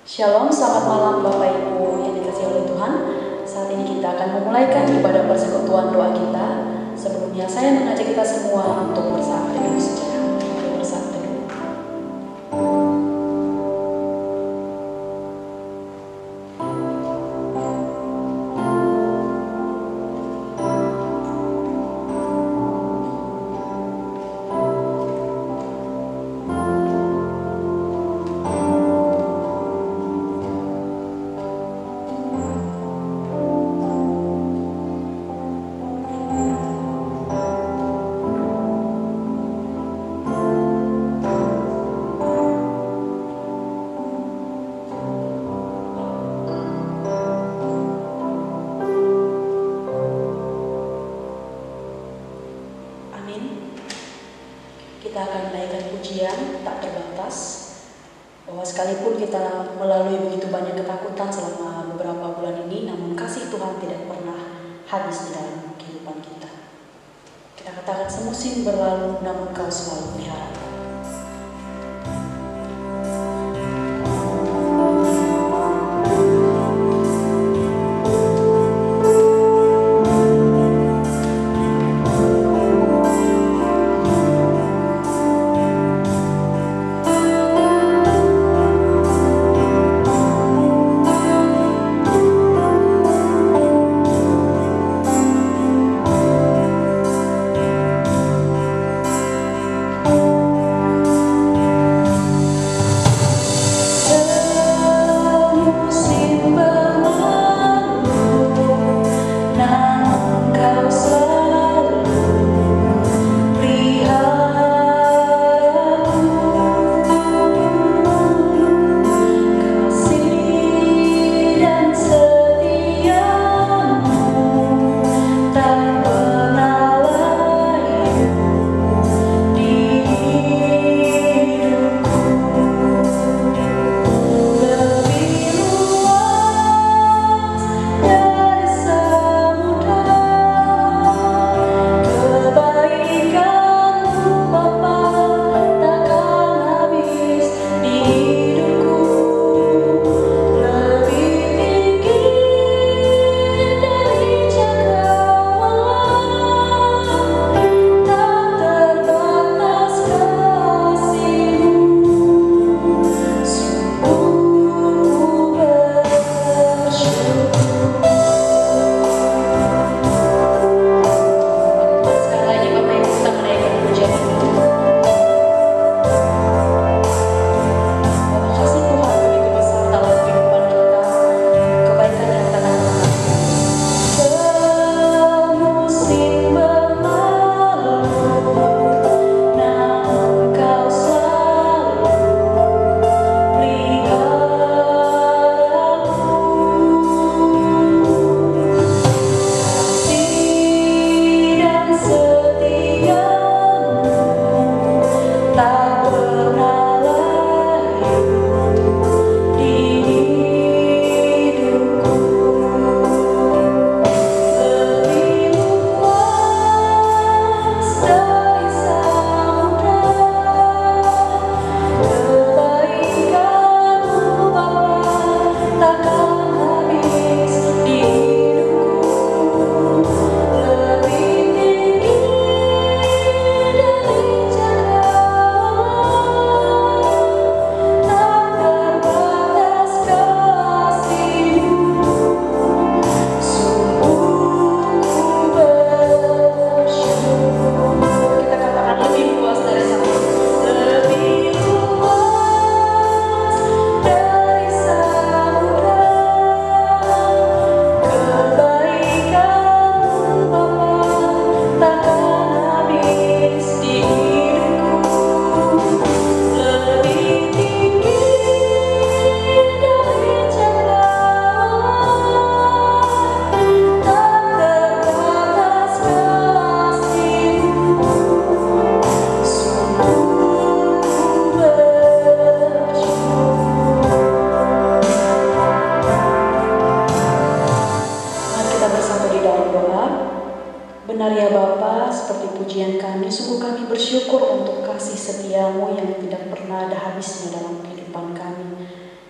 Shalom, selamat malam Bapak Ibu yang dikasihi oleh Tuhan. Saat ini kita akan memulaikan ibadah persekutuan doa kita. Sebelumnya saya mengajak kita semua untuk bersaat teduh sejenak. Mari bersaat teduh. Kita akan menaikkan pujian tak terbatas, bahwa sekalipun kita melalui begitu banyak ketakutan selama beberapa bulan ini, namun kasih Tuhan tidak pernah habis di dalam kehidupan kita. Kita katakan semusim berlalu, namun Kau selalu pelihara.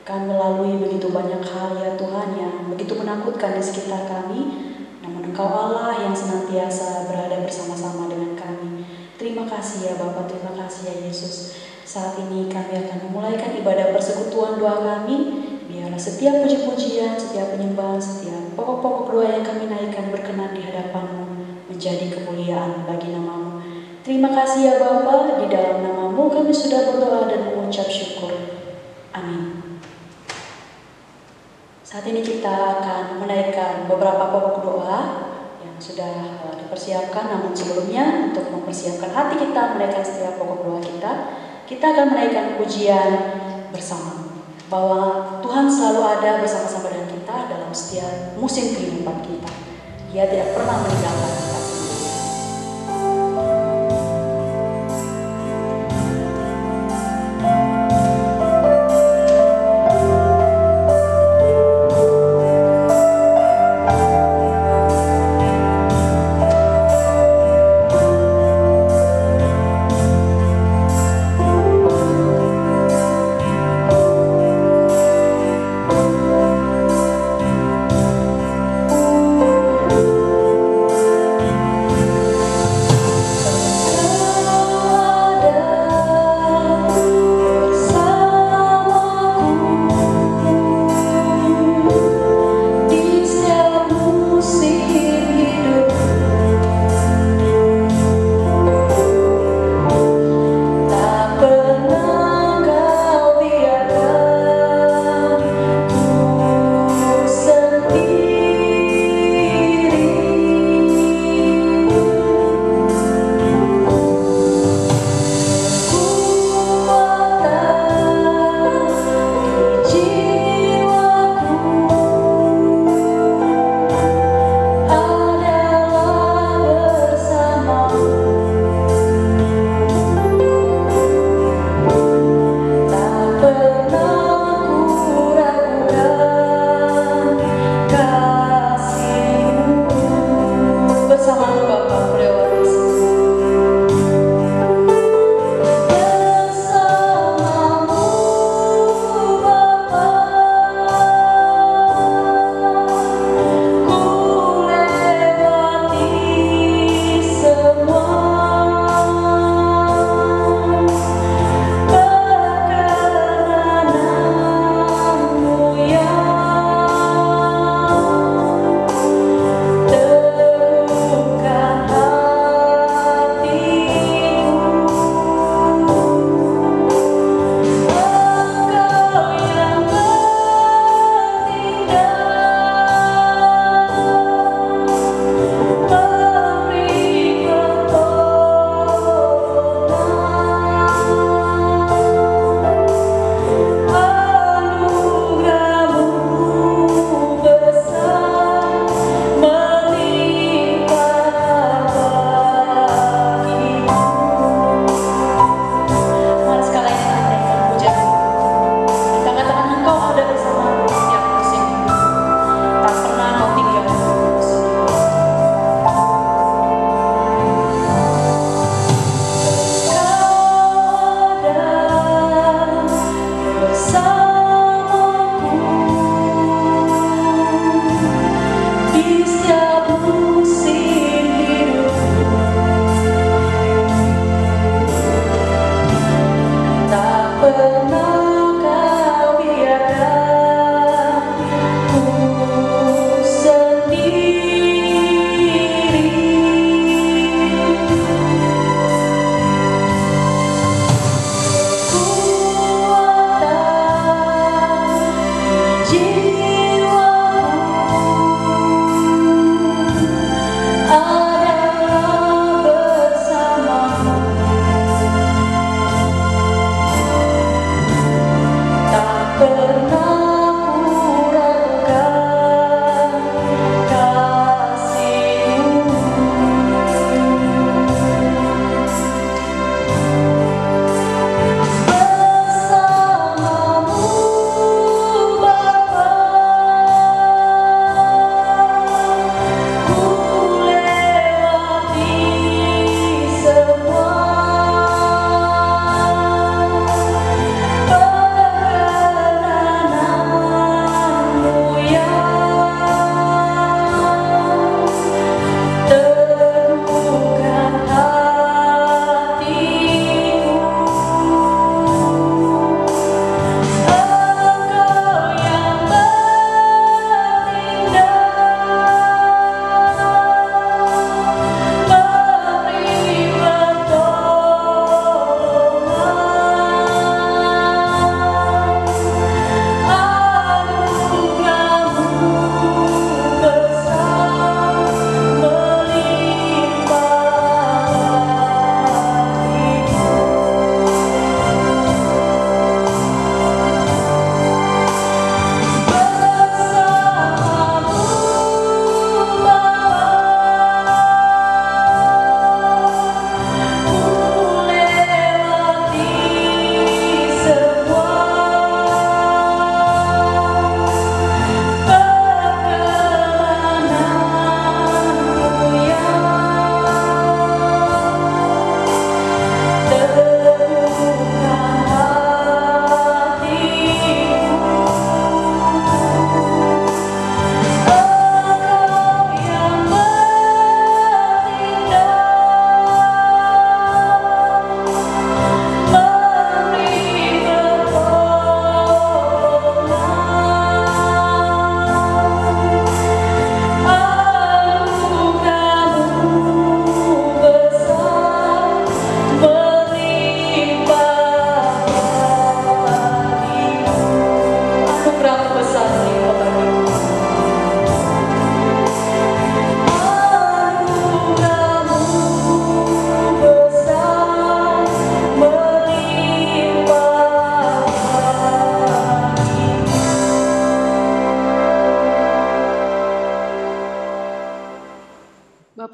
akan melalui begitu banyak hal ya Tuhan yang begitu menakutkan di sekitar kami. Namun Engkau Allah yang senantiasa berada bersama-sama dengan kami. Terima kasih ya Bapa, terima kasih ya Yesus. Saat ini kami akan memulaikan ibadah persekutuan doa kami. Biarlah setiap puji-pujian, setiap penyembahan, setiap pokok-pokok doa yang kami naikkan berkenan di hadapan-Mu menjadi kemuliaan bagi nama-Mu. Terima kasih ya Bapa, di dalam nama-Mu kami sudah berdoa dan mengucap syukur. Amin. Saat ini kita akan menaikkan beberapa pokok doa yang sudah dipersiapkan. Namun sebelumnya, untuk mempersiapkan hati kita menaikkan setiap pokok doa kita akan menaikkan pujian bersama. Bahwa Tuhan selalu ada bersama-sama dengan kita dalam setiap musim kehidupan kita. Dia tidak pernah meninggalkan kita.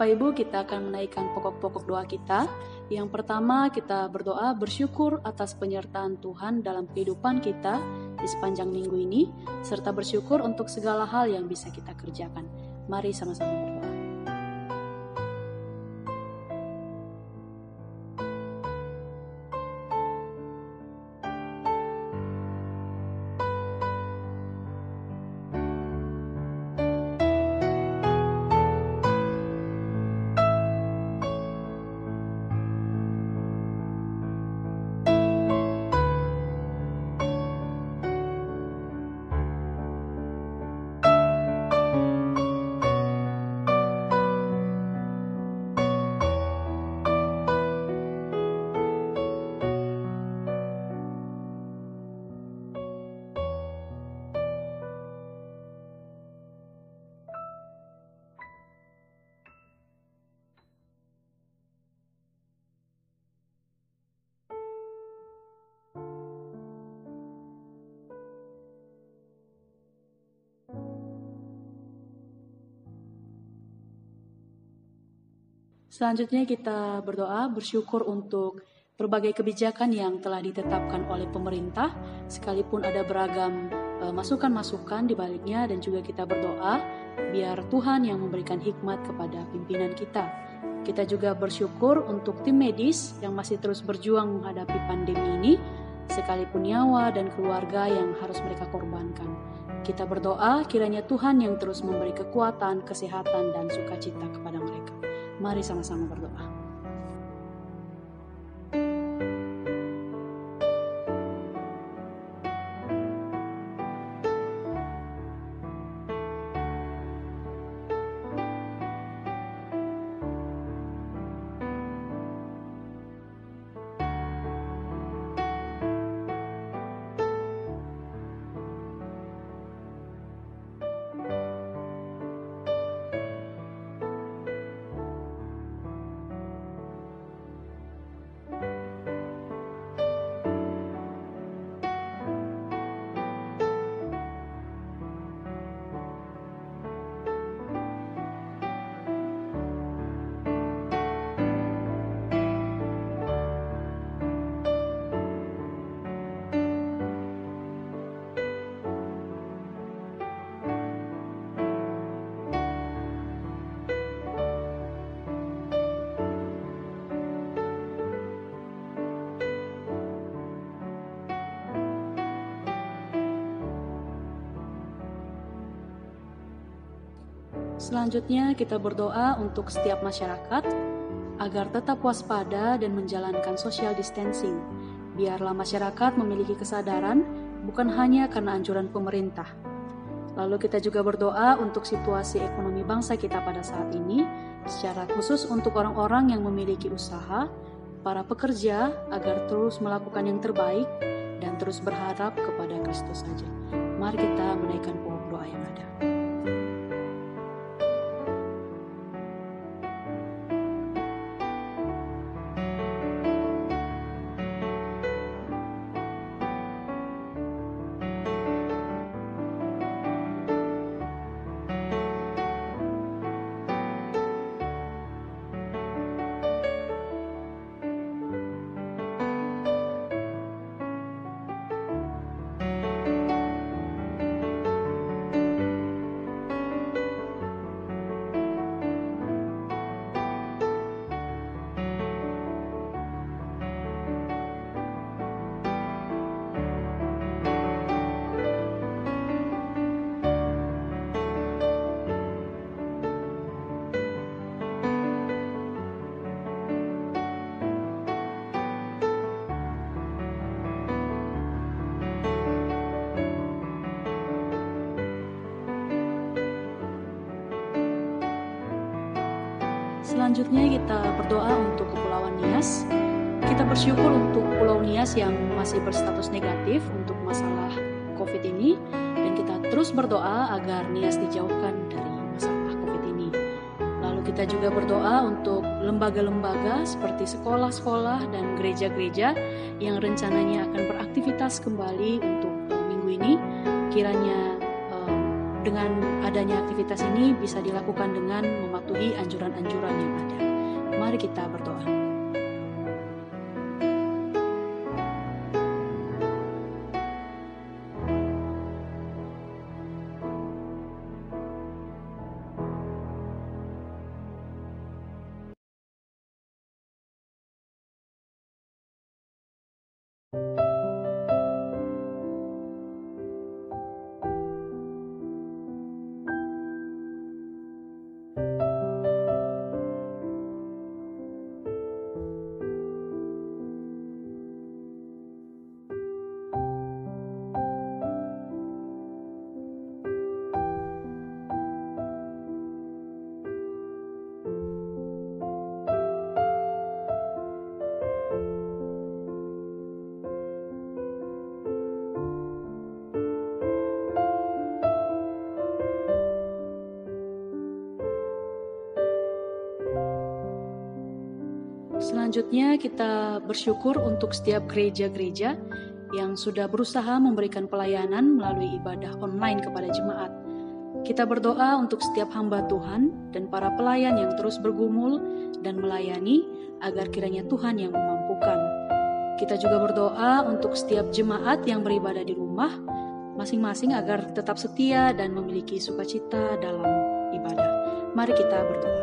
Bapak Ibu, kita akan menaikkan pokok-pokok doa kita. Yang pertama, kita berdoa bersyukur atas penyertaan Tuhan dalam kehidupan kita di sepanjang minggu ini, serta bersyukur untuk segala hal yang bisa kita kerjakan. Mari sama-sama berdoa. Selanjutnya kita berdoa bersyukur untuk berbagai kebijakan yang telah ditetapkan oleh pemerintah, sekalipun ada beragam masukan-masukan di baliknya, dan juga kita berdoa biar Tuhan yang memberikan hikmat kepada pimpinan kita. Kita juga bersyukur untuk tim medis yang masih terus berjuang menghadapi pandemi ini, sekalipun nyawa dan keluarga yang harus mereka korbankan. Kita berdoa kiranya Tuhan yang terus memberi kekuatan, kesehatan, dan sukacita kepada mereka. Mari sama-sama berdoa. Selanjutnya kita berdoa untuk setiap masyarakat agar tetap waspada dan menjalankan social distancing. Biarlah masyarakat memiliki kesadaran bukan hanya karena anjuran pemerintah. Lalu kita juga berdoa untuk situasi ekonomi bangsa kita pada saat ini, secara khusus untuk orang-orang yang memiliki usaha, para pekerja agar terus melakukan yang terbaik dan terus berharap kepada Kristus saja. Mari kita menaikkan pokok doa yang ada. Selanjutnya kita berdoa untuk Kepulauan Nias. Kita bersyukur untuk Pulau Nias yang masih berstatus negatif untuk masalah COVID ini, dan kita terus berdoa agar Nias dijauhkan dari masalah COVID ini. Lalu kita juga berdoa untuk lembaga-lembaga seperti sekolah-sekolah dan gereja-gereja yang rencananya akan beraktivitas kembali untuk minggu ini. Kiranya dengan adanya aktivitas ini bisa dilakukan dengan mematuhi anjuran-anjuran yang ada. Mari kita berdoa. Selanjutnya kita bersyukur untuk setiap gereja-gereja yang sudah berusaha memberikan pelayanan melalui ibadah online kepada jemaat. Kita berdoa untuk setiap hamba Tuhan dan para pelayan yang terus bergumul dan melayani agar kiranya Tuhan yang memampukan. Kita juga berdoa untuk setiap jemaat yang beribadah di rumah masing-masing agar tetap setia dan memiliki sukacita dalam ibadah. Mari kita berdoa.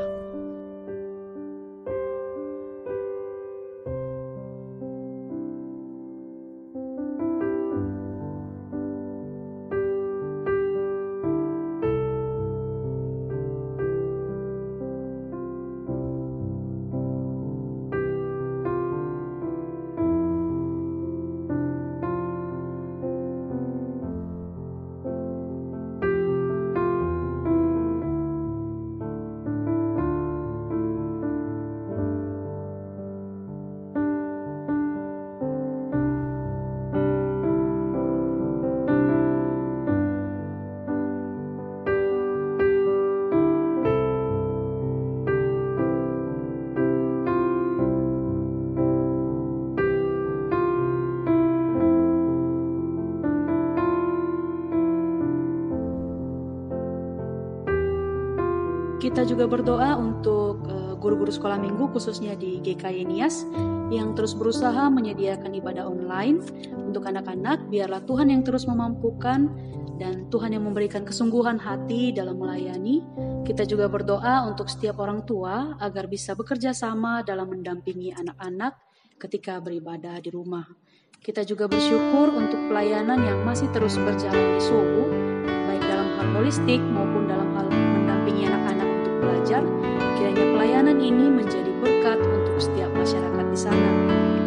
Kita juga berdoa untuk guru-guru sekolah minggu khususnya di GKI Nias yang terus berusaha menyediakan ibadah online untuk anak-anak. Biarlah Tuhan yang terus memampukan dan Tuhan yang memberikan kesungguhan hati dalam melayani. Kita juga berdoa untuk setiap orang tua agar bisa bekerja sama dalam mendampingi anak-anak ketika beribadah di rumah. Kita juga bersyukur untuk pelayanan yang masih terus berjalan di Sohu, baik dalam hal holistik maupun dalam hal mendampingi anak-anak untuk belajar. Kiranya pelayanan ini menjadi berkat untuk setiap masyarakat di sana.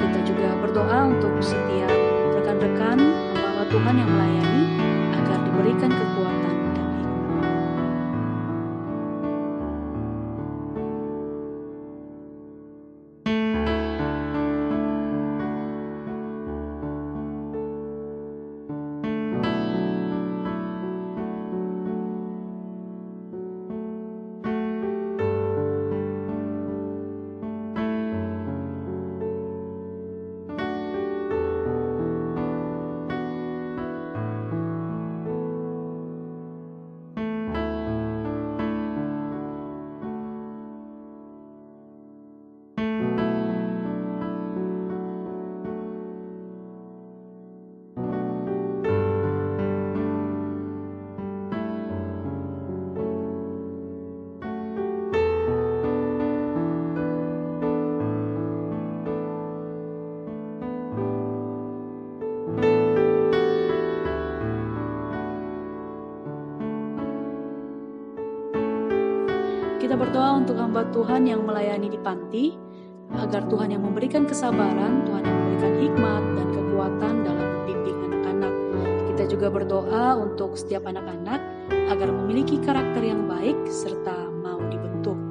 Kita juga berdoa untuk setiap rekan-rekan hamba Tuhan yang melayani agar diberikan kekuatan dan hikmat. Kita berdoa untuk hamba Tuhan yang melayani di panti, agar Tuhan yang memberikan kesabaran, Tuhan yang memberikan hikmat dan kekuatan dalam membimbing anak-anak. Kita juga berdoa untuk setiap anak-anak agar memiliki karakter yang baik serta mau dibentuk.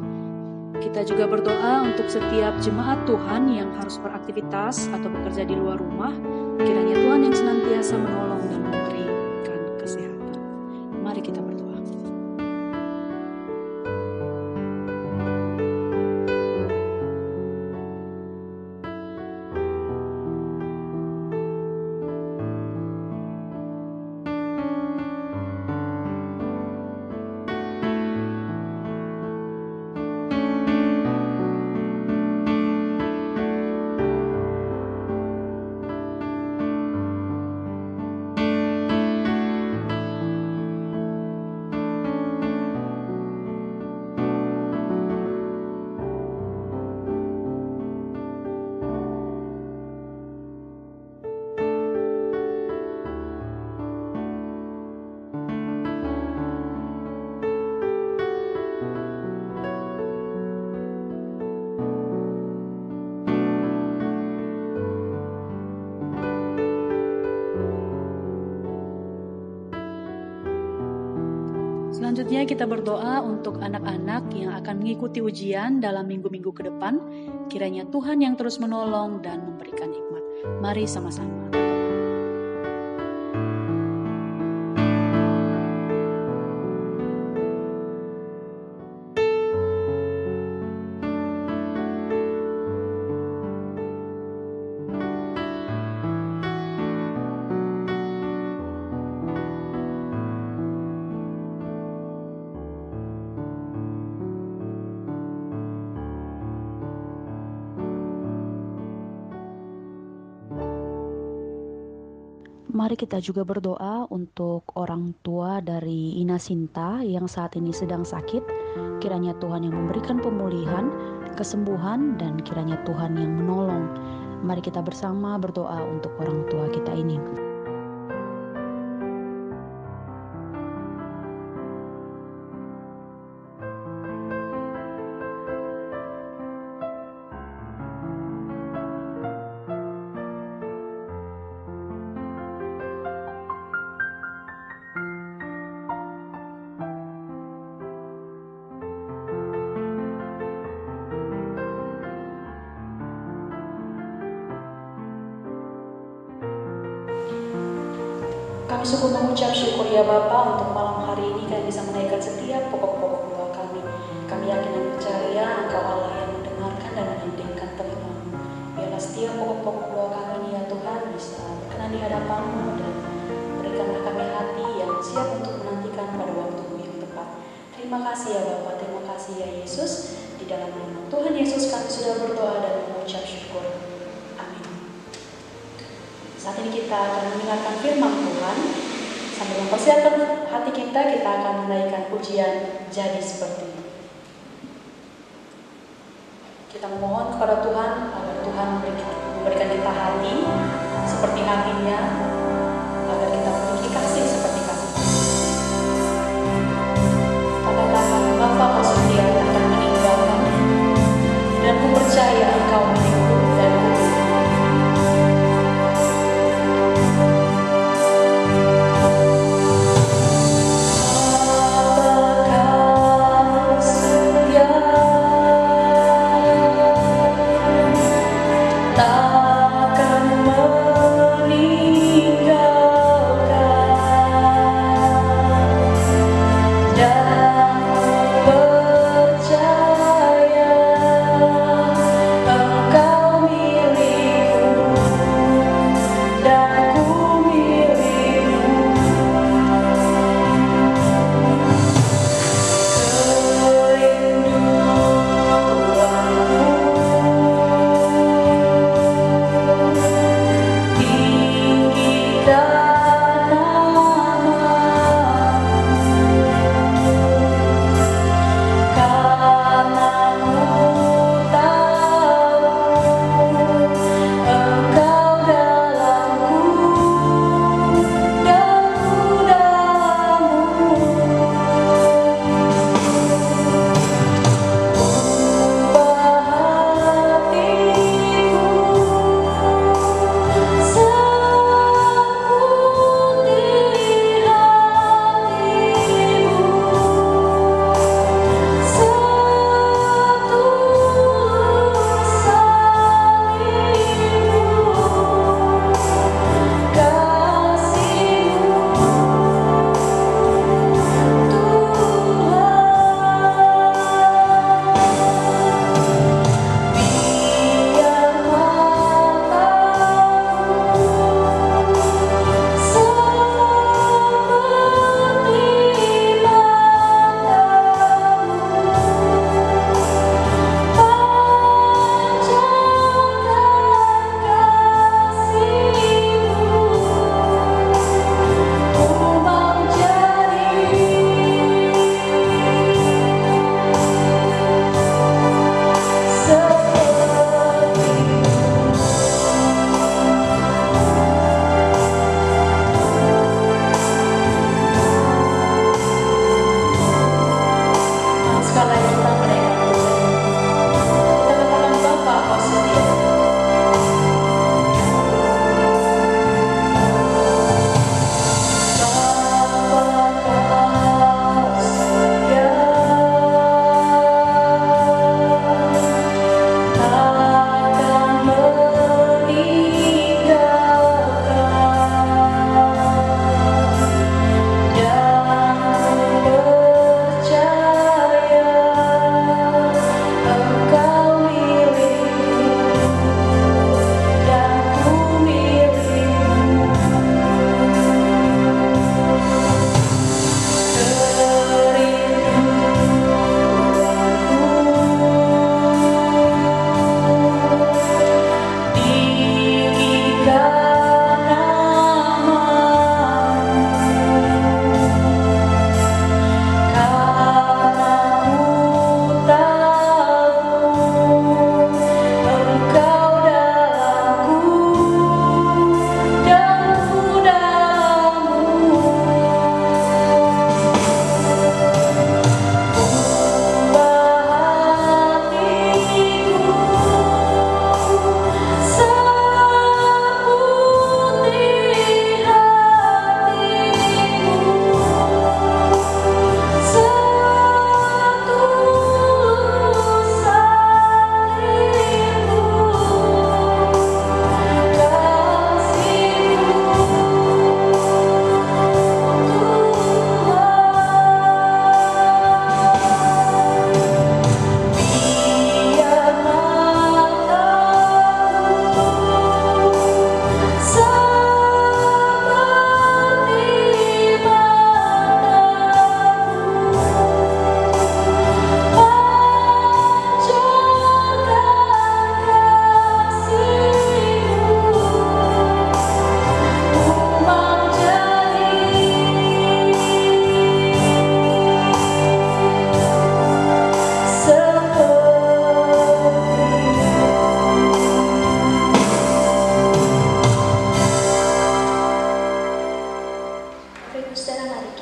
Kita juga berdoa untuk setiap jemaat Tuhan yang harus beraktivitas atau bekerja di luar rumah. Kiranya Tuhan yang senantiasa menolong dan memberikan kesehatan. Mari kita berdoa. Selanjutnya kita berdoa untuk anak-anak yang akan mengikuti ujian dalam minggu-minggu ke depan. Kiranya Tuhan yang terus menolong dan memberikan hikmat. Mari sama-sama. Mari kita juga berdoa untuk orang tua dari Ina Sinta yang saat ini sedang sakit. Kiranya Tuhan yang memberikan pemulihan, kesembuhan, dan kiranya Tuhan yang menolong. Mari kita bersama berdoa untuk orang tua kita ini. Kami sungguh mengucap syukur ya Bapa untuk malam hari ini kami bisa menaikkan setiap pokok-pokok doa kami. Kami yakin dan percaya Engkau Allah yang mendengarkan dan mendengarkan telinga-Mu. Biarlah setiap pokok-pokok doa kami ini ya Tuhan bisa berkenan di hadapan-Mu dan berikanlah kami hati yang siap untuk menantikan pada waktu-Mu yang tepat. Terima kasih ya Bapa, terima kasih ya Yesus. Di dalam nama Tuhan Yesus kami sudah berdoa dan mengucap syukur. Saat ini kita akan mendengarkan firman Tuhan. Sambil mempersiapkan hati kita akan menaikkan pujian Jadi Seperti. Kita memohon kepada Tuhan agar Tuhan memberikan kita hati seperti hatinya, agar kita memiliki kasih seperti kasih Tuhan. Katakan, Bapa kau setia akan meninggalkan, dan ku percaya Engkau milikku dan ku takkan meninggalkan.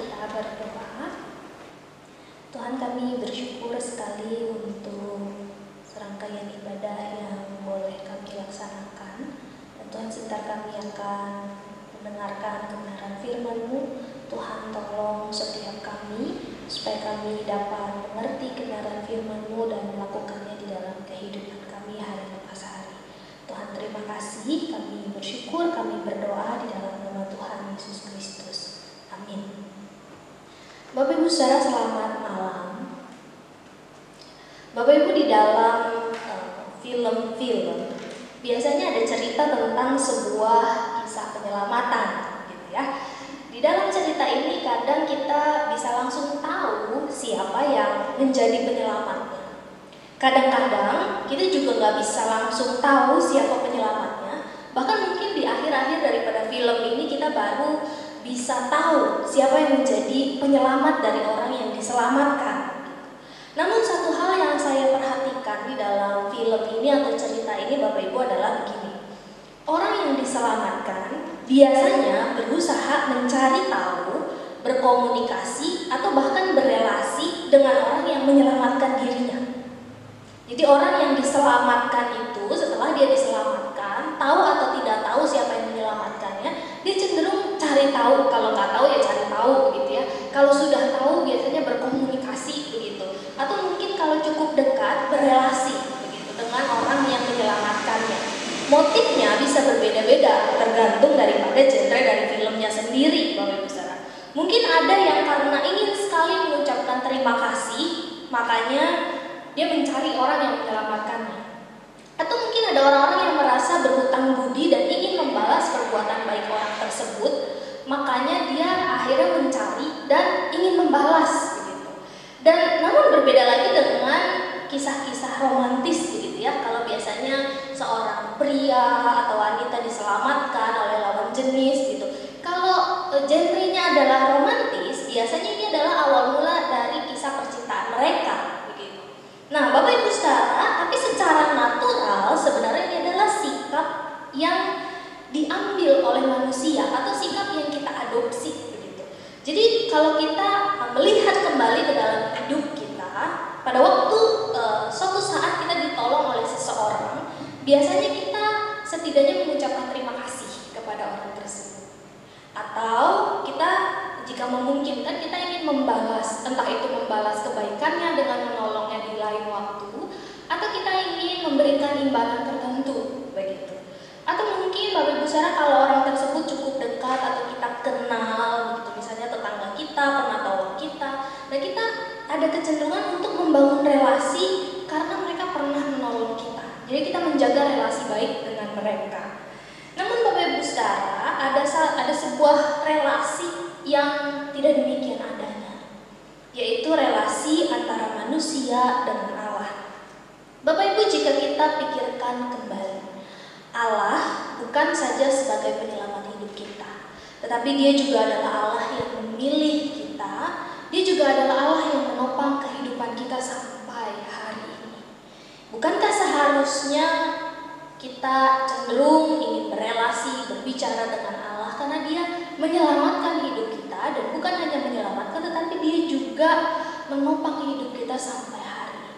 kita berdoa. Tuhan, kami bersyukur sekali untuk serangkaian ibadah yang boleh kami laksanakan. Dan Tuhan, sebentar kami akan mendengarkan kebenaran firman-Mu. Tuhan, tolong setiap kami supaya kami dapat mengerti kebenaran firman-Mu dan melakukannya di dalam kehidupan kami hari lepas hari. Tuhan, terima kasih. Kami bersyukur, kami berdoa di dalam nama Tuhan Yesus Kristus. Amin. Bapak Ibu saudara, selamat malam. Bapak Ibu, di dalam film-film biasanya ada cerita tentang sebuah kisah penyelamatan, gitu ya. Di dalam cerita ini kadang kita bisa langsung tahu siapa yang menjadi penyelamatnya. Kadang-kadang kita juga nggak bisa langsung tahu siapa penyelamatnya. Bahkan mungkin di akhir-akhir daripada film ini kita baru bisa tahu siapa yang menjadi penyelamat dari orang yang diselamatkan. Namun satu hal yang saya perhatikan di dalam film ini atau cerita ini Bapak Ibu adalah begini. Orang yang diselamatkan biasanya berusaha mencari tahu, berkomunikasi, atau bahkan berelasi dengan orang yang menyelamatkan dirinya. Jadi orang yang diselamatkan itu setelah dia diselamatkan, tahu atau tidak tahu siapa yang menyelamatkannya, dia cenderung cari tahu. Kalau nggak tahu ya cari tahu, begitu ya. Kalau sudah tahu biasanya berkomunikasi begitu. Atau mungkin kalau cukup dekat berelasi begitu dengan orang yang menyelamatkannya. Motifnya bisa berbeda-beda tergantung daripada genre dari filmnya sendiri, Bapak Ibu saudara. Mungkin ada yang karena ingin sekali mengucapkan terima kasih, makanya dia mencari orang yang menyelamatkannya. Atau mungkin ada orang-orang yang merasa berhutang budi dan ingin membalas perbuatan baik orang tersebut, makanya dia akhirnya mencari dan ingin membalas begitu. Dan namun berbeda lagi dengan kisah-kisah romantis begitu ya. Kalau biasanya seorang pria atau wanita diselamatkan oleh lawan jenis gitu. Kalau genrenya adalah romantis, biasanya ini adalah awal mula dari kisah percintaan mereka. Nah, Bapak Ibu saudara, tapi secara natural sebenarnya ini adalah sikap yang diambil oleh manusia atau sikap yang kita adopsi begitu. Jadi kalau kita melihat kembali ke dalam hidup kita, pada waktu suatu saat kita ditolong oleh seseorang, biasanya kita setidaknya mengucapkan terima kasih kepada orang tersebut. Atau kita jika memungkinkan kita ingin membalas, entah itu membalas kebaikannya dengan menolongnya di lain waktu, atau kita ingin memberikan imbalan tertentu begitu. Atau mungkin Bapak Ibu saudara, kalau orang tersebut cukup dekat atau kita kenal gitu, misalnya tetangga kita, pernah tolong kita, dan kita ada kecenderungan untuk membangun relasi karena mereka pernah menolong kita. Jadi kita menjaga relasi baik dengan mereka. Namun Bapak Ibu saudara, ada sebuah relasi yang tidak demikian adanya, yaitu relasi antara manusia dengan Allah. Bapak Ibu, jika kita pikirkan kembali, Allah bukan saja sebagai penyelamat hidup kita, tetapi Dia juga adalah Allah yang memilih kita. Dia juga adalah Allah yang menopang kehidupan kita sampai hari ini. Bukankah seharusnya kita cenderung ingin berelasi, berbicara dengan Allah karena Dia menyelamatkan hidup kita, dan bukan hanya menyelamatkan tetapi Dia juga menopang hidup kita sampai hari ini.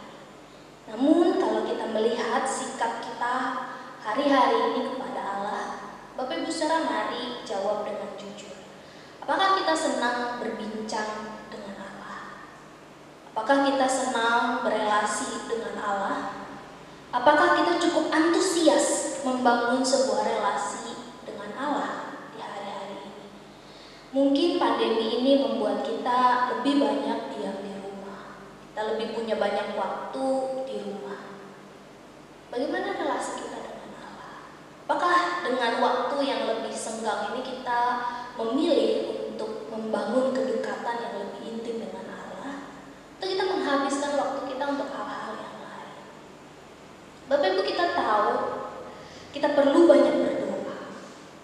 Namun kalau kita melihat sikap kita hari-hari ini kepada Allah, Bapak Ibu saudara, mari jawab dengan jujur. Apakah kita senang berbincang dengan Allah? Apakah kita senang berelasi dengan Allah? Apakah kita cukup antusias membangun sebuah relasi dengan Allah di hari-hari ini? Mungkin pandemi ini membuat kita lebih banyak diam di rumah. Kita lebih punya banyak waktu di rumah. Bagaimana relasi kita dengan Allah? Apakah dengan waktu yang lebih senggang ini kita memilih untuk membangun kedekatan yang lebih intim dengan Allah? Atau kita menghabiskan waktu kita untuk hal-hal yang lain? Bapak Ibu, kita tahu kita perlu banyak berdoa.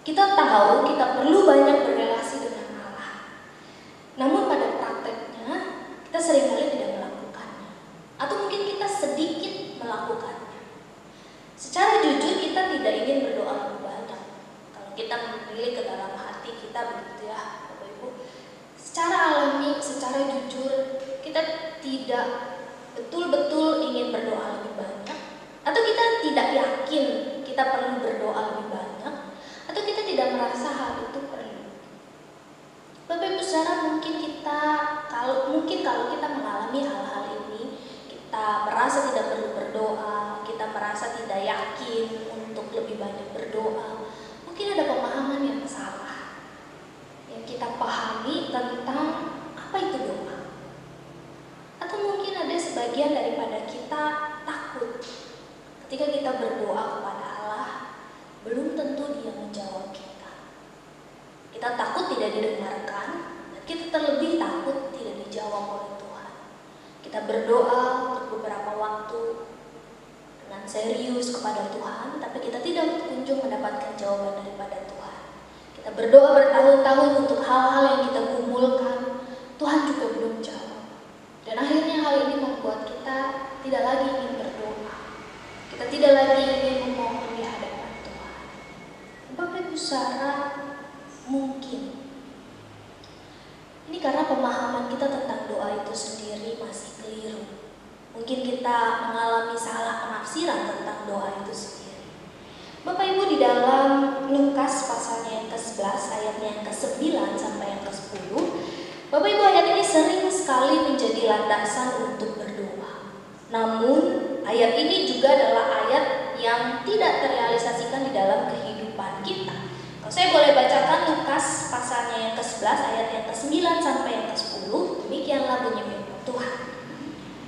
Kita tahu kita perlu banyak berrelasi dengan Allah. Namun pada prakteknya kita seringkali tidak melakukannya. Atau mungkin kita sedikit melakukannya. Secara jujur kita tidak ingin berdoa lebih banyak. Kalau kita memilih ke dalam hati kita begitu ya Bapak Ibu. Secara saya jujur, kita tidak betul-betul ingin berdoa lebih banyak, atau kita tidak yakin kita perlu berdoa lebih banyak, atau kita tidak merasa hal itu perlu. Bapak Ibu Saudara, mungkin kalau kita mengalami hal-hal ini, kita merasa tidak perlu berdoa, kita merasa tidak yakin untuk lebih banyak berdoa, mungkin ada pemahaman yang salah yang kita pahami tentang apa itu doa. Atau mungkin ada sebagian daripada kita takut ketika kita berdoa kepada Allah, belum tentu Dia menjawab kita. Kita takut tidak didengarkan, dan kita terlebih takut tidak dijawab oleh Tuhan. Kita berdoa untuk beberapa waktu dengan serius kepada Tuhan, tapi kita tidak kunjung mendapatkan jawaban daripada Tuhan. Kita berdoa bertahun-tahun untuk hal-hal yang kita gumulkan, Tuhan juga belum jawab. Dan akhirnya hal ini membuat kita tidak lagi ingin berdoa. Kita tidak lagi ingin memohon di hadapan Tuhan. Bapak Ibu Saudara, mungkin ini karena pemahaman kita tentang doa itu sendiri masih keliru. Mungkin kita mengalami salah penafsiran tentang doa itu sendiri. Bapak Ibu, di dalam Lukas pasalnya yang ke-11 ayatnya yang ke-9 sampai yang ke-10, Bapak Ibu, ayat ini sering sekali menjadi landasan untuk berdoa. Namun ayat ini juga adalah ayat yang tidak terrealisasikan di dalam kehidupan kita. Kalau saya boleh bacakan Lukas pasalnya yang ke-11 ayat yang ke-9 sampai yang ke-10, demikianlah bunyi firman Tuhan.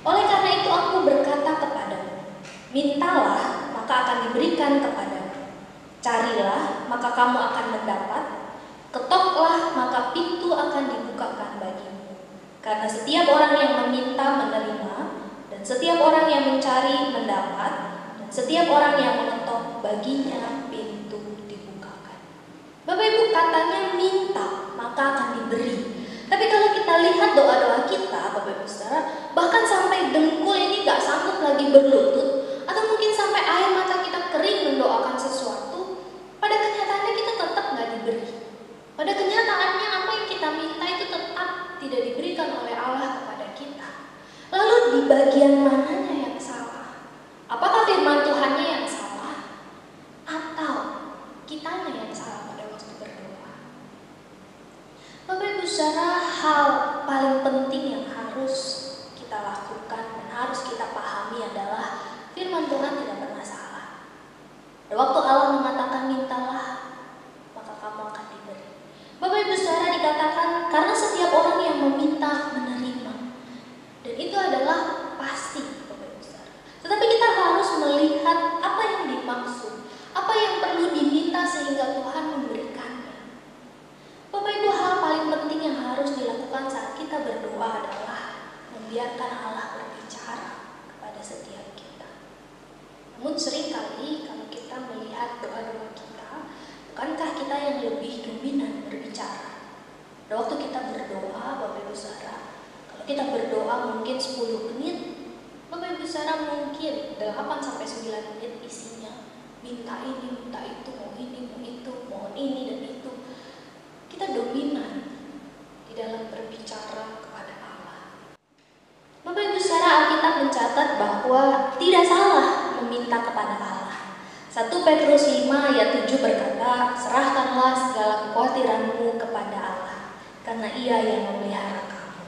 Oleh karena itu aku berkata kepadamu, mintalah maka akan diberikan kepadamu. Carilah maka kamu akan mendapat. Ketoklah maka pintu akan dibukakan bagimu. Karena setiap orang yang meminta menerima, dan setiap orang yang mencari mendapat, dan setiap orang yang mengetok baginya pintu dibukakan. Bapak Ibu, katanya minta maka akan diberi. Tapi kalau kita lihat doa-doa kita, Bapak Ibu Saudara, bahkan sampai dengkul ini gak sanggup lagi berlutut, atau mungkin sampai air mata kita kering mendoakan sesuatu, pada kenyataannya kita tetap gak diberi. Pada kenyataannya apa yang kita minta itu tetap tidak diberikan oleh Allah kepada kita. Lalu di bagian mananya yang salah? Apakah firman Tuhannya yang salah? Atau kitanya yang salah pada waktu berdoa? Bapak Ibu Saudara, hal paling penting yang harus kita lakukan dan harus kita pahami adalah firman Tuhan tidak pernah salah. Pada waktu Allah mengatakan mintalah, maka kamu akan diberi. Bapak Ibu Saudara, dikatakan karena setiap orang yang meminta menerima. Dan itu adalah pasti, Bapak Ibu Saudara. Tetapi kita harus melihat apa yang dimaksud, apa yang perlu diminta sehingga Tuhan memberikannya. Bapak Ibu, hal paling penting yang harus dilakukan saat kita berdoa adalah membiarkan Allah berbicara kepada setiap kita. Namun seringkali kalau kita melihat doa-doa kita, bukankah kita yang lebih dominan berbicara? Pada waktu kita berdoa, Bapak Ibu Saudara, kalau kita berdoa mungkin 10 menit, Bapak Ibu Saudara mungkin 8-9 menit isinya minta ini, minta itu, mau ini, mau itu, mohon ini dan itu. Kita dominan di dalam berbicara kepada Allah. Bapak Ibu Saudara, Alkitab mencatat bahwa tidak salah meminta kepada Allah. 1 Petrus 5 ayat 7 berkata, serahkanlah segala kekhawatiranmu kepada Allah, karena Ia yang memelihara kamu.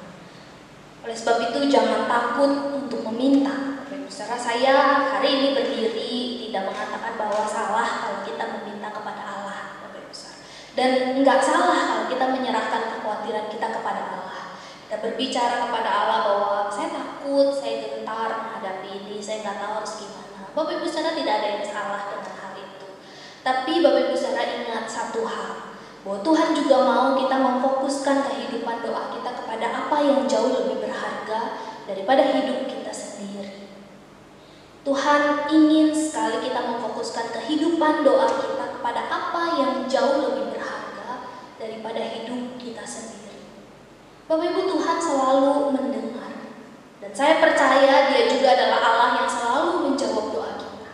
Oleh sebab itu jangan takut untuk meminta. Bapak Ibu Saudara, saya hari ini berdiri tidak mengatakan bahwa salah kalau kita meminta kepada Allah, Bapak Ibu Saudara. Dan enggak salah kalau kita menyerahkan kekhawatiran kita kepada Allah. Kita berbicara kepada Allah bahwa saya takut, saya gentar menghadapi ini, saya nggak tahu harus gimana. Bapak Ibu Saudara, tidak ada yang salah dengan hal itu. Tapi Bapak Ibu Saudara ingat satu hal, bahwa Tuhan juga mau kita memfokuskan kehidupan doa kita kepada apa yang jauh lebih berharga daripada hidup kita sendiri. Tuhan ingin sekali kita memfokuskan kehidupan doa kita kepada apa yang jauh lebih berharga daripada hidup kita sendiri. Bapak Ibu, Tuhan selalu mendengar. Dan saya percaya Dia juga adalah Allah yang selalu menjawab doa kita.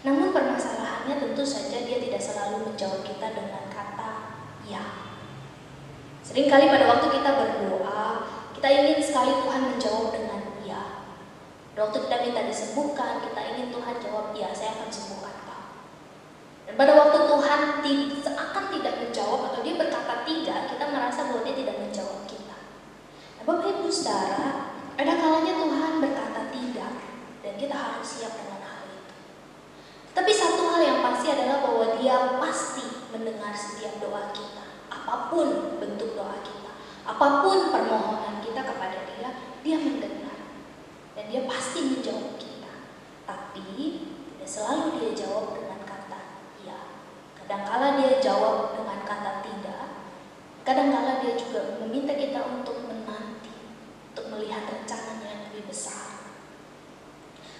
Namun permasalahannya tentu saja Dia tidak selalu menjawab kita dengan kata ya. Seringkali pada waktu kita berdoa, kita Waktu kita minta disembuhkan, kita ingin Tuhan jawab, ya saya akan sembuhkan kau. Dan pada waktu Tuhan seakan tidak menjawab atau dia berkata tidak, kita merasa bahwa dia tidak menjawab kita. Nah, Bapak Ibu Saudara, ada kalanya Tuhan berkata tidak dan kita harus siap dengan hal itu. Tapi satu hal yang pasti adalah bahwa dia pasti mendengar setiap doa kita. Apapun bentuk doa kita, apapun permohonan kita kepada dia, dia mendengar. Dan dia pasti menjawab kita. Tapi tidak selalu dia jawab dengan kata ya. Kadangkala dia jawab dengan kata tidak. Kadangkala dia juga meminta kita untuk menanti, untuk melihat rencananya yang lebih besar.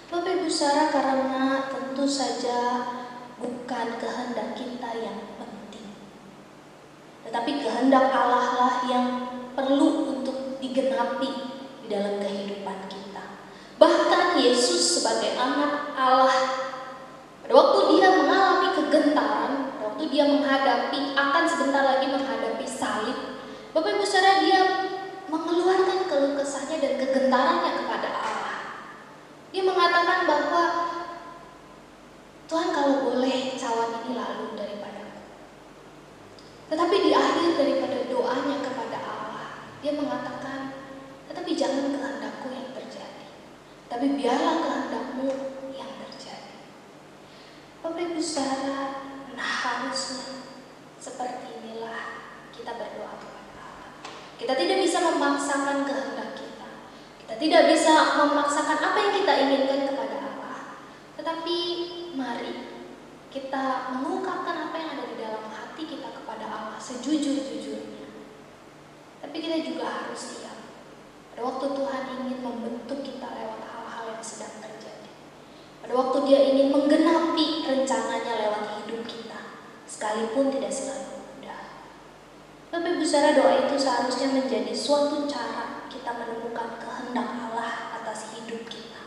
Bapak Ibu Saudara, karena tentu saja bukan kehendak kita yang penting, tetapi kehendak Allah lah yang perlu untuk digenapi di dalam kehidupan kita. Bahkan Yesus sebagai anak Allah, pada waktu dia mengalami kegentaran, waktu dia akan sebentar lagi menghadapi salib, Bapak Ibu Saudara, dia mengeluarkan keluh kesahnya dan kegentarannya kepada Allah. Dia mengatakan bahwa Tuhan, kalau boleh cawan ini lalu daripadaku. Tetapi di akhir daripada doanya kepada Allah, dia mengatakan, tetapi jangan kehendakku yang terjadi, tapi biarlah kehendakmu yang terjadi. Bapak Ibu Saudara, harusnya seperti inilah kita berdoa kepada Allah. Kita tidak bisa memaksakan kehendak kita. Kita tidak bisa memaksakan apa yang kita inginkan kepada Allah. Tetapi mari kita mengungkapkan apa yang ada di dalam hati kita kepada Allah sejujur-jujurnya. Tapi kita juga harus siap. Pada waktu Tuhan ingin membentuk kita lewat hal-hal yang sedang terjadi. Pada waktu dia ingin menggenapi rencananya lewat hidup kita, sekalipun tidak selalu mudah. Bapak Ibu Saudara, doa itu seharusnya menjadi suatu cara kita menemukan kehendak Allah atas hidup kita,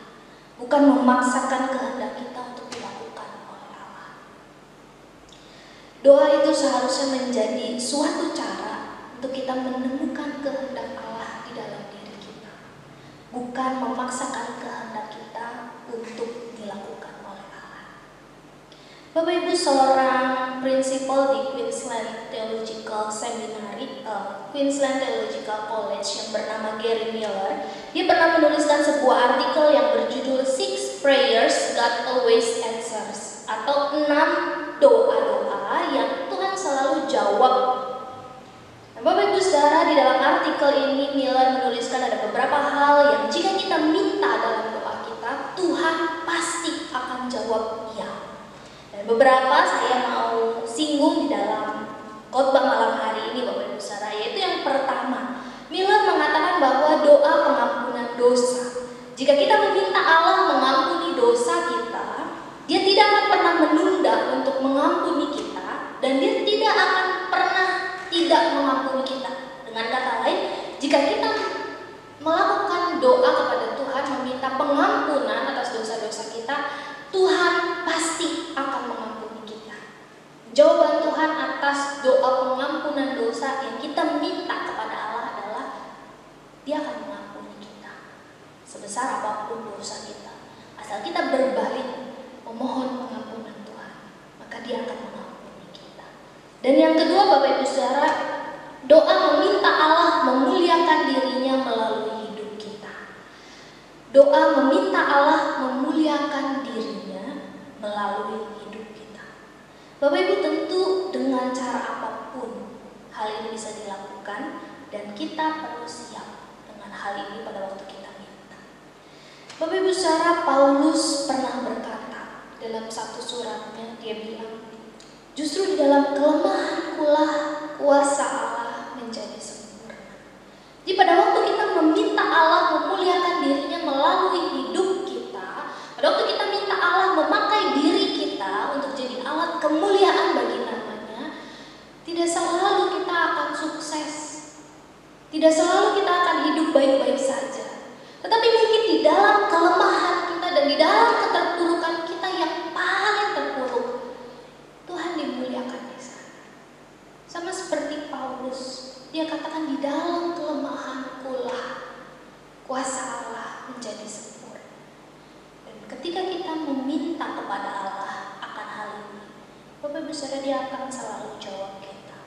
bukan memaksakan kehendak kita untuk dilakukan oleh Allah. Doa itu seharusnya menjadi suatu cara untuk kita menemukan kehendak Allah di dalam diri kita, bukan memaksakan kehendak kita untuk dilakukan oleh Allah. Bapak Ibu, seorang prinsipal di Queensland Theological Seminary, Queensland Theological College yang bernama Gary Miller, dia pernah menuliskan sebuah artikel yang berjudul 6 Prayers God Always Answers, atau 6 doa-doa yang Tuhan selalu jawab. Nah, Bapak Ibu Saudara, di dalam artikel ini Miller menuliskan ada beberapa hal yang jika kita minta dalam doa kita, Tuhan pasti akan jawab ya. Dan beberapa saya mau singgung di dalam khotbah malam hari ini, Bapak Ibu Saudara, yaitu yang pertama, Miller mengatakan bahwa doa pengampunan dosa. Jika kita meminta Allah mengampuni dosa kita, dia tidak akan pernah menunda untuk mengampuni kita, dan dia tidak akan pernah tidak mengampuni kita. Dengan kata lain, jika kita melakukan doa kepada Tuhan, meminta pengampunan atas dosa-dosa kita, Tuhan pasti akan mengampuni kita. Jawaban Tuhan atas doa pengampunan dosa yang kita minta kepada Allah adalah dia akan mengampuni kita. Sebesar apapun dosa kita, asal kita berbalik memohon pengampunan Tuhan, maka dia akan mengampuni kita. Dan yang kedua, Bapak Ibu Saudara, doa meminta Allah memuliakan dirinya melalui hidup kita. Doa meminta Allah memuliakan dirinya melalui hidup kita. Bapak Ibu, tentu dengan cara apapun hal ini bisa dilakukan, dan kita perlu siap dengan hal ini pada waktu kita minta. Bapak Ibu Saudara, Paulus pernah berkata dalam satu suratnya, dia bilang, justru di dalam kelemahankulah kuasa Allah menjadi sempurna. Jadi pada waktu kita meminta Allah memuliakan dirinya melalui hidup kita, pada waktu kita minta Allah memakai diri kita untuk jadi alat kemuliaan bagi namanya, tidak selalu kita akan sukses, tidak selalu kita akan hidup baik-baik saja. Tetapi mungkin di dalam kelemahan kita dan di dalam keterpurukan kita yang paling terpuruk, Tuhan dimuliakan di sana. Sama seperti Paulus, dia katakan di dalam kelemahankulah kuasa Allah menjadi sempurna. Saudara, Dia akan selalu jawab kita.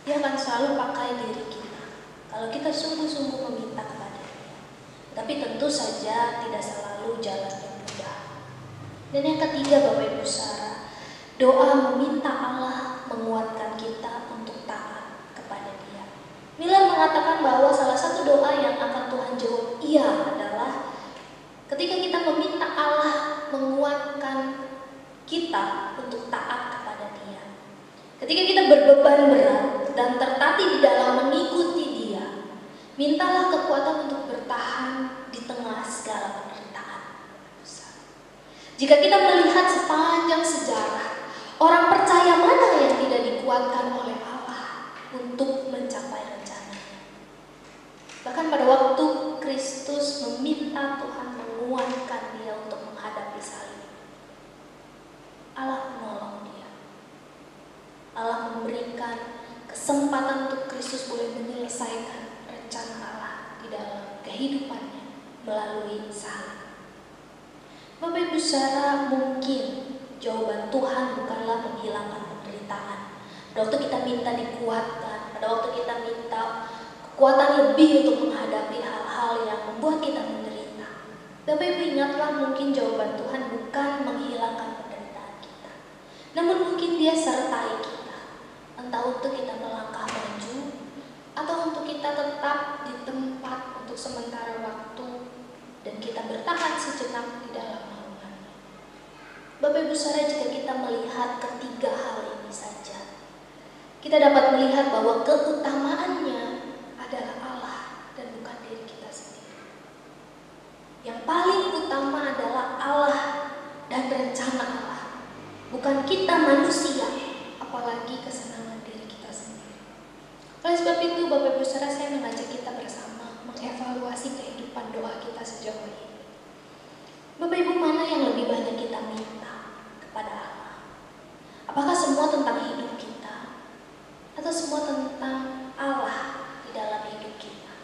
Dia akan selalu pakai diri kita kalau kita sungguh-sungguh meminta kepada Dia. Tapi tentu saja tidak selalu jalan yang mudah. Dan yang ketiga, Bapak Ibu Saudara, doa meminta Allah menguatkan kita untuk taat kepada Dia. Miller mengatakan bahwa salah satu doa yang akan Tuhan jawab iya adalah ketika kita meminta Allah menguatkan kita untuk taat kepada Dia. Ketika kita berbeban berat dan tertatih di dalam mengikuti Dia, mintalah kekuatan untuk bertahan di tengah segala penderitaan. Jika kita melihat sepanjang sejarah, orang percaya mana yang tidak dikuatkan oleh Allah untuk mencapai rencananya. Bahkan pada waktu Kristus meminta Tuhan menguatkan Dia untuk menghadapi salib, Allah menolong Dia. Allah memberikan kesempatan untuk Kristus boleh menyelesaikan rencana Allah di dalam kehidupannya melalui salib. Bapak Ibu Saudara, mungkin jawaban Tuhan bukanlah menghilangkan penderitaan. Pada waktu kita minta dikuatkan, pada waktu kita minta kekuatan lebih untuk menghadapi hal-hal yang membuat kita menderita. Bapak Ibu ingatlah, mungkin jawaban Tuhan bukan menghilangkan penderitaan kita, namun mungkin Dia sertai kita, entah untuk kita melangkah maju atau untuk kita tetap di tempat untuk sementara waktu dan kita bertahan sejenak di dalam naungannya. Bapak Ibu Saudara, jika kita melihat ketiga hal ini saja, kita dapat melihat bahwa keutamaannya adalah Allah dan bukan diri kita sendiri. Yang paling utama adalah Allah dan rencana Allah, bukan kita manusia, apalagi kesenangan diri kita sendiri. Oleh sebab itu, Bapak Ibu Saudara, saya mengajak kita bersama mengevaluasi kehidupan doa kita sejauh ini. Bapak Ibu, mana yang lebih banyak kita minta kepada Allah? Apakah semua tentang hidup kita, atau semua tentang Allah di dalam hidup kita?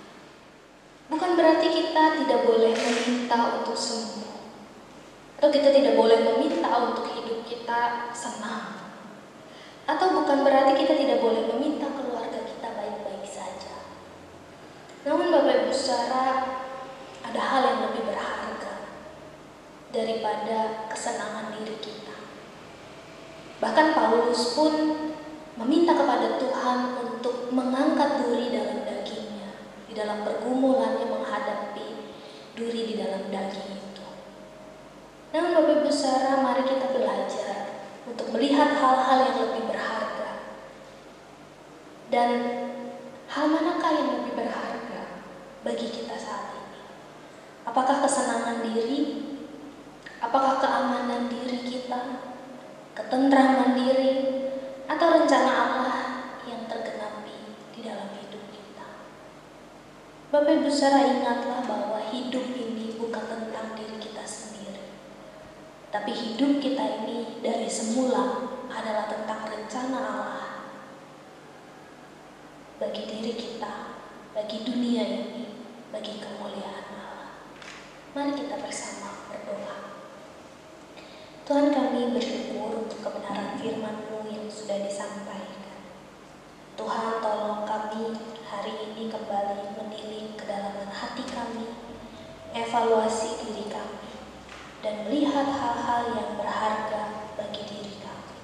Bukan berarti kita tidak boleh meminta untuk sembuh, atau kita tidak boleh meminta untuk hidup kita senang, atau bukan berarti kita tidak boleh meminta keluarga kita baik-baik saja. Namun Bapak Ibu Saudara, ada hal yang lebih berharga daripada kesenangan diri kita. Bahkan Paulus pun meminta kepada Tuhan untuk mengangkat duri dalam dagingnya, di dalam pergumulannya menghadapi duri di dalam daging itu. Namun Bapak Ibu Saudara, mari kita belajar untuk melihat hal-hal yang lebih berharga. Dan hal manakah yang lebih berharga bagi kita saat ini? Apakah kesenangan diri? Apakah keamanan diri kita? Ketentraman diri? Atau rencana Allah yang tergenapi di dalam hidup kita? Bapak Ibu Saudara, ingatlah bahwa hidup ini bukan tentang diri kita sendiri, tapi hidup kita ini dari semula adalah tentang rencana Allah bagi diri kita, bagi dunia ini, bagi kemuliaan Allah. Mari kita bersama berdoa. Tuhan, kami bersyukur untuk kebenaran firman-Mu yang sudah disampaikan. Tuhan, tolong kami hari ini kembali menilik kedalaman hati kami, evaluasi diri kami, dan melihat hal-hal yang berharga bagi diri kami.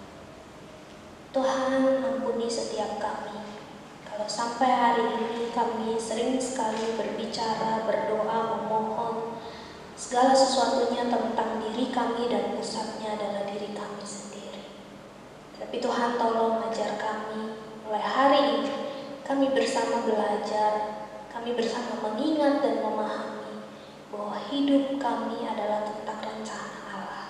Tuhan, ampuni setiap kami kalau sampai hari ini kami sering sekali berbicara, berdoa, memohon segala sesuatunya tentang diri kami dan pusatnya adalah diri kami sendiri. Tapi Tuhan, tolong ajar kami mulai hari ini, kami bersama belajar, kami bersama mengingat dan memahami bahwa hidup kami adalah tentang rencana Allah,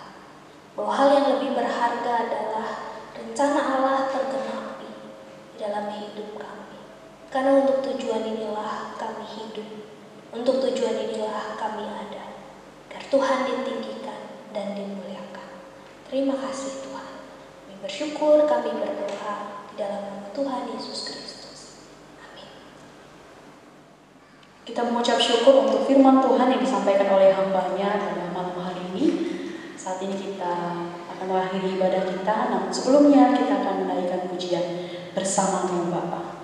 bahwa hal yang lebih berharga adalah rencana Allah tergenapi di dalam hidup kami. Karena untuk tujuan inilah kami hidup, untuk tujuan inilah kami ada, agar Tuhan ditinggikan dan dimuliakan. Terima kasih Tuhan. Kami bersyukur, kami berdoa di dalam nama Tuhan Yesus Kristus. Amin. Kita mengucap syukur untuk firman Tuhan yang disampaikan oleh hamba-Nya pada malam hari ini. Saat ini kita akan mengakhiri ibadah kita. Namun sebelumnya kita akan menaikkan pujian bersama dengan Bapa.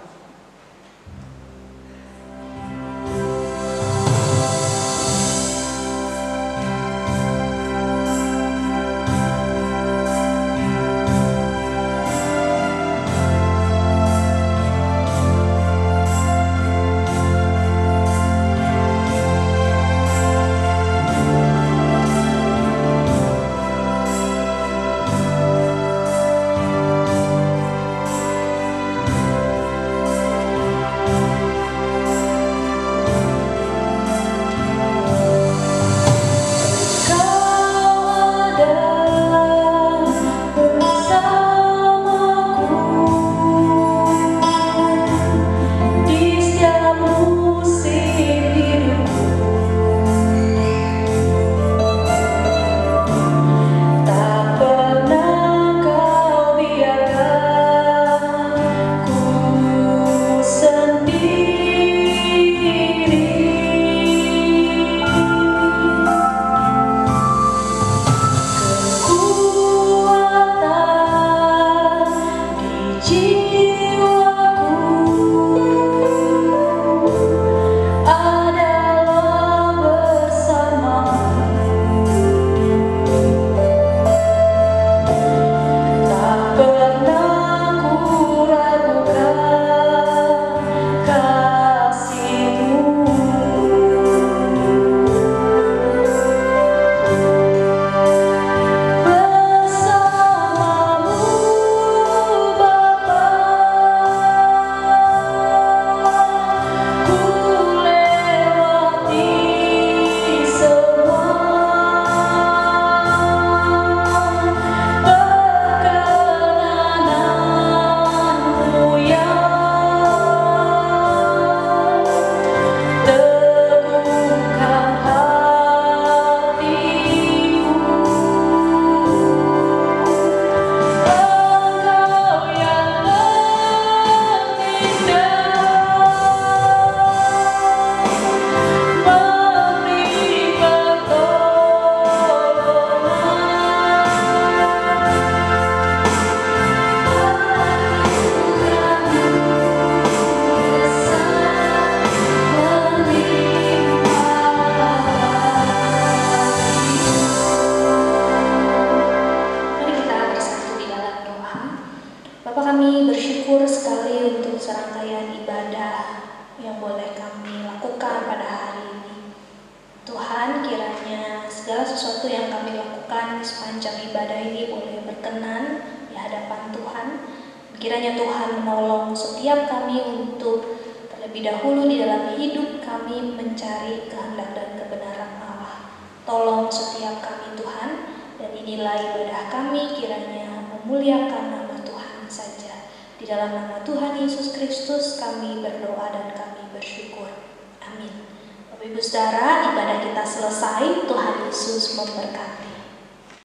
Kiranya Tuhan menolong setiap kami untuk terlebih dahulu di dalam hidup kami mencari kehendak dan kebenaran Allah. Tolong setiap kami Tuhan, dan inilah ibadah kami kiranya memuliakan nama Tuhan saja. Di dalam nama Tuhan Yesus Kristus kami berdoa dan kami bersyukur. Amin. Bapak Ibu Saudara, ibadah kita selesai. Tuhan Yesus memberkati.